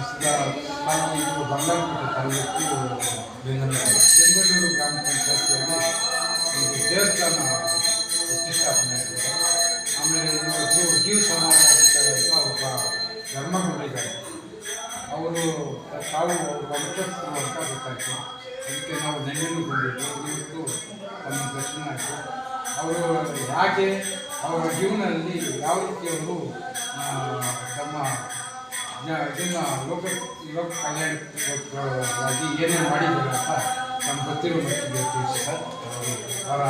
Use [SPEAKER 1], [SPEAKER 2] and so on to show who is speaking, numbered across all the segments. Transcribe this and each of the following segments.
[SPEAKER 1] ವರ್ಷದ ಇದು ಬಂಗಾರಪೇಟೆ ತಾಲೂಕು ಬೆಂಗಳೂರು ಗ್ರಾಮ ಪಂಚಾಯತಿಯಲ್ಲಿ ಒಂದು ದೇವಸ್ಥಾನ ಪ್ರತಿಷ್ಠಾಪನೆ ಆಗಿದೆ. ಆಮೇಲೆ ಜೀವ ಸಮಾಜ ಅಂತ ಒಬ್ಬ ಧರ್ಮಗುರುಗಳಿದ್ದಾರೆ. ಅವರು ತಾವು ವಂಶಸ್ಥರು ಅಂತ ಗೊತ್ತಾಯಿತು. ಅದಕ್ಕೆ ನಾವು ನೆನ್ನೆನೂ ಬಂದಿದ್ದು, ಇವತ್ತು ತಮ್ಮ ದರ್ಶನ ಆಯಿತು. ಅವರು ಹಾಗೆ ಅವರ ಜೀವನದಲ್ಲಿ ಯಾವ ರೀತಿ ಅವರು ತಮ್ಮ ಇದನ್ನು ಲೋಕ ಕಲ್ಯಾಣಕ್ಕಾಗಿ ಏನೇನು ಮಾಡಿದ್ದಾರೆ ಅಂತ ನಮ್ಗೆ ಗೊತ್ತಿರೋ ಮಟ್ಟಿಗೆ ತಿಳಿಸಿ ಸರ್. ಅವರ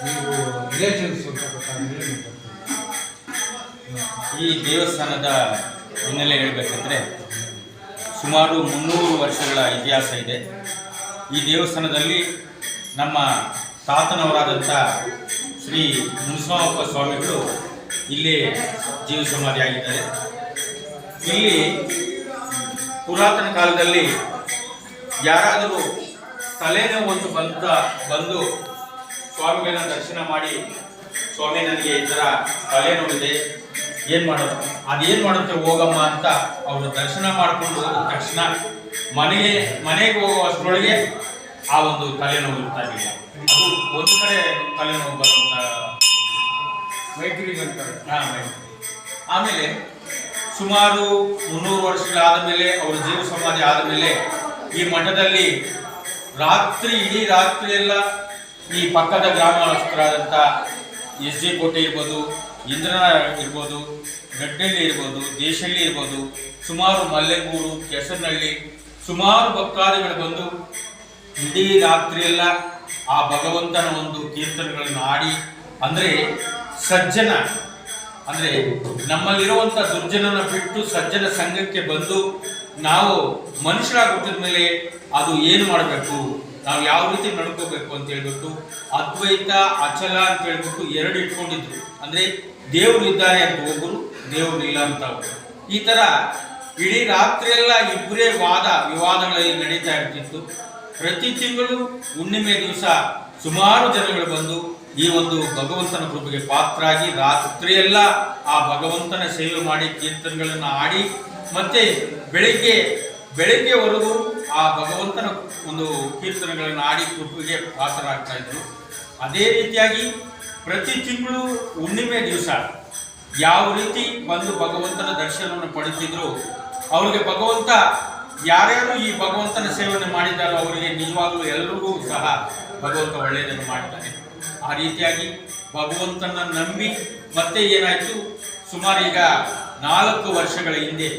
[SPEAKER 1] ನೀವು ರಿಲೇಷನ್ಸ್ ಅಂತ ಗೊತ್ತಾಗಲಿ.
[SPEAKER 2] ಈ ದೇವಸ್ಥಾನದ ಹಿನ್ನೆಲೆ ಹೇಳಬೇಕಂದ್ರೆ ಸುಮಾರು 300 ವರ್ಷಗಳ ಇತಿಹಾಸ ಇದೆ. ಈ ದೇವಸ್ಥಾನದಲ್ಲಿ ನಮ್ಮ ತಾತನವರಾದಂಥ ಶ್ರೀ ಮುನಿಸ್ವಾಮಪ್ಪ ಸ್ವಾಮಿಗಳು ಇಲ್ಲಿ ಜೀವ ಸಮಾಧಿಯಾಗಿದ್ದಾರೆ. ಇಲ್ಲಿ ಪುರಾತನ ಕಾಲದಲ್ಲಿ ಯಾರಾದರೂ ತಲೆನೋವು ಬಂದು ಸ್ವಾಮಿಗಳನ್ನ ದರ್ಶನ ಮಾಡಿ, ಸ್ವಾಮಿ ನನಗೆ ಈ ಥರ ತಲೆನೋವಿದೆ, ಏನು ಮಾಡೋದು, ಅದೇನು ಮಾಡುತ್ತೆ ಹೋಗಮ್ಮ ಅಂತ ಅವರು ದರ್ಶನ ಮಾಡಿಕೊಂಡು ಹೋದ ತಕ್ಷಣ ಮನೆಗೆ ಹೋಗುವಷ್ಟರೊಳಗೆ ಆ ಒಂದು ತಲೆನೋವು ಇರ್ತಾ ಇರಲಿಲ್ಲ. ಅದು ಒಂದು ಕಡೆ ತಲೆನೋವು ಬರುವಂಥ
[SPEAKER 1] ಮೈತ್ರಿಗೆ ಅಂತಾರೆ.
[SPEAKER 2] ಆಮೇಲೆ ಸುಮಾರು 300 ವರ್ಷಗಳಾದ ಮೇಲೆ ಅವರು ಜೀವ ಸಮಾಧಿ ಆದ ಮೇಲೆ ಈ ಮಠದಲ್ಲಿ ಇಡೀ ರಾತ್ರಿ ಎಲ್ಲ ಈ ಪಕ್ಕದ ಗ್ರಾಮಸ್ಥರಾದಂಥ SJ ಕೋಟೆ ಇರ್ಬೋದು, ಇಂದ್ರನಾಳ ಇರ್ಬೋದು, ಗಡ್ಡಳ್ಳಿ ಇರ್ಬೋದು, ದೇಶಹಳ್ಳಿ ಇರ್ಬೋದು, ಸುಮಾರು ಮಲ್ಲೆಗೂರು, ಕೆಸರನಹಳ್ಳಿ ಸುಮಾರು ಭಕ್ತಾದಿಗಳು ಬಂದು ಇಡೀ ರಾತ್ರಿಯೆಲ್ಲ ಆ ಭಗವಂತನ ಒಂದು ಕೀರ್ತನೆಗಳನ್ನು ಆಡಿ, ಅಂದರೆ ಸಜ್ಜನ ಅಂದರೆ ನಮ್ಮಲ್ಲಿರುವಂಥ ದುರ್ಜನನ ಬಿಟ್ಟು ಸಜ್ಜನ ಸಂಘಕ್ಕೆ ಬಂದು ನಾವು ಮನುಷ್ಯರಾಗಿ ಹುಟ್ಟಿದ ಮೇಲೆ ಅದು ಏನು ಮಾಡಬೇಕು, ನಾವು ಯಾವ ರೀತಿ ನಡ್ಕೋಬೇಕು ಅಂತ ಹೇಳ್ಬಿಟ್ಟು ಅದ್ವೈತ ಅಚಲ ಅಂತ ಹೇಳ್ಬಿಟ್ಟು 2 ಇಟ್ಕೊಂಡಿದ್ರು. ಅಂದರೆ ದೇವರು ಇದ್ದಾರೆ ಅಂತ ಒಬ್ಬರು, ದೇವರು ಇಲ್ಲ ಅಂತ ಒಬ್ಬರು. ಈ ಥರ ಇಡೀ ರಾತ್ರಿಯೆಲ್ಲ ಇಬ್ಬರೇ ವಿವಾದಗಳಲ್ಲಿ ನಡೀತಾ ಇರ್ತಿತ್ತು. ಪ್ರತಿ ತಿಂಗಳು ಹುಣ್ಣಿಮೆ ದಿವಸ ಸುಮಾರು ಜನಗಳು ಬಂದು ಈ ಒಂದು ಭಗವಂತನ ಕೃಪೆಗೆ ಪಾತ್ರರಾಗಿ ರಾತ್ರಿಯೆಲ್ಲ ಆ ಭಗವಂತನ ಸೇವೆ ಮಾಡಿ ಕೀರ್ತನೆಗಳನ್ನು ಆಡಿ ಮತ್ತೆ ಬೆಳಗ್ಗೆವರೆಗೂ ಆ ಭಗವಂತನ ಒಂದು ಕೀರ್ತನೆಗಳನ್ನು ಆಡಿ ಕೃಪೆಗೆ ಪಾತ್ರರಾಗ್ತಾ ಇದ್ರು. ಅದೇ ರೀತಿಯಾಗಿ ಪ್ರತಿ ತಿಂಗಳು ಹುಣ್ಣಿಮೆ ದಿವಸ ಯಾವ ರೀತಿ ಬಂದು ಭಗವಂತನ ದರ್ಶನವನ್ನು ಪಡೆದಿದ್ರು, ಅವರಿಗೆ ಭಗವಂತ ಯಾರ್ಯಾರು ಈ ಭಗವಂತನ ಸೇವನೆ ಮಾಡಿದ್ದಾರೋ ಅವರಿಗೆ ನಿಜವಾಗಲೂ ಎಲ್ಲರಿಗೂ ಸಹ ಭಗವಂತ ಒಳ್ಳೆಯದನ್ನು ಮಾಡ್ತಾನೆ. ಆ ರೀತಿಯಾಗಿ ಭಗವಂತನ ನಂಬಿ ಮತ್ತೆ ಏನಾಯಿತು, ಸುಮಾರು ಈಗ 4 ವರ್ಷಗಳ ಹಿಂದೆ